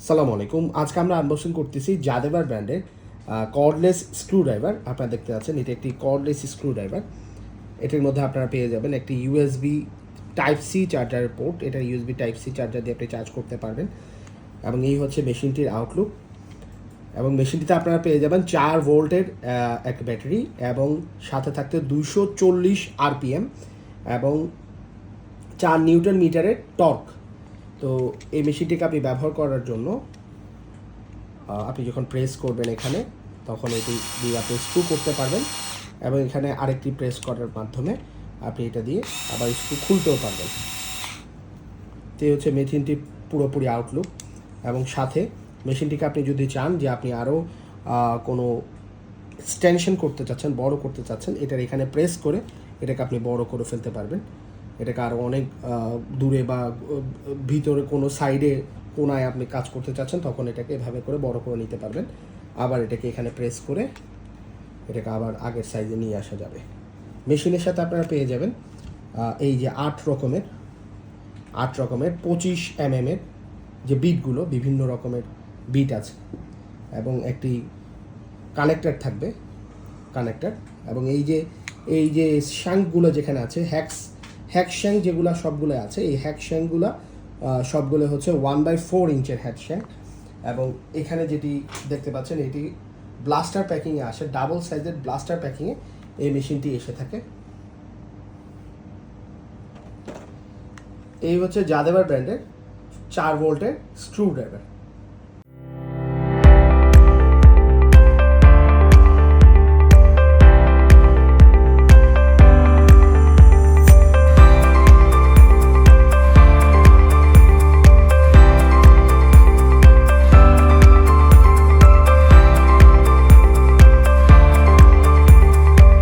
সালামু আলাইকুম। আজকে আমরা আনবক্সিং করতেছি জাদেবার ব্র্যান্ডের কর্ডলেস স্ক্রুড্রাইভার। আপনারা দেখতে পাচ্ছেন এটা একটি কর্ডলেস স্ক্রুড্রাইভার। এটার মধ্যে আপনারা পেয়ে যাবেন একটি ইউএসবি টাইপ সি চার্জারের পোর্ট। এটা ইউএসবি টাইপ সি চার্জার দিয়ে আপনি চার্জ করতে পারবেন। এবং এই হচ্ছে মেশিনটির আউটলুক। এবং মেশিনটিতে আপনারা পেয়ে যাবেন 4 ভোল্টের একটা ব্যাটারি এবং সাথে থাকতে 240 আরপিএম এবং 4 নিউটন মিটারের টর্ক। তো এই মেশিনটিকে আপনি ব্যবহার করার জন্য আপনি যখন প্রেস করবেন এখানে, তখন এটি দিয়ে আপনি স্ক্রু করতে পারবেন এবং এখানে আরেকটি প্রেস করার মাধ্যমে আপনি এটা দিয়ে আবার স্ক্রু খুলতেও পারবেন। তো এই হচ্ছে মেশিনটি পুরোপুরি আউটলুক। এবং সাথে মেশিনটিকে আপনি যদি চান যে আপনি আরও কোনো এক্সটেনশন করতে চাচ্ছেন, বড় করতে চাচ্ছেন, এটার এখানে প্রেস করে এটাকে আপনি বড় করে ফেলতে পারবেন। এটাকে আরও অনেক দূরে বা ভিতরে কোনো সাইডে কোনায় আপনি কাজ করতে চাচ্ছেন, তখন এটাকে এভাবে করে বড় করে নিতে পারবেন। আবার এটাকে এখানে প্রেস করে এটাকে আবার আগের সাইজে নিয়ে আসা যাবে। মেশিনের সাথে আপনারা পেয়ে যাবেন এই যে 8 রকমের 25 এর যে বিটগুলো, বিভিন্ন রকমের বিট আছে এবং একটি কানেক্টর থাকবে, কানেক্টর। এবং এই যে শ্যাঙ্কগুলো যেখানে আছে, হ্যাক শ্যাঙ্ক যেগুলো সবগুলো আছে, এই হ্যাক শ্যাঙ্কগুলো সবগুলো হচ্ছে 1/4 ইঞ্চের হ্যাক শ্যাঙ্ক। এবং এখানে যেটি দেখতে পাচ্ছেন এটি ব্লাস্টার প্যাকিংয়ে আসে, ডাবল সাইজের ব্লাস্টার প্যাকিংয়ে এই মেশিনটি এসে থাকে। এই হচ্ছে জাদেবার ব্র্যান্ডের 4 ভোল্টের স্ক্রুড্রাইভার।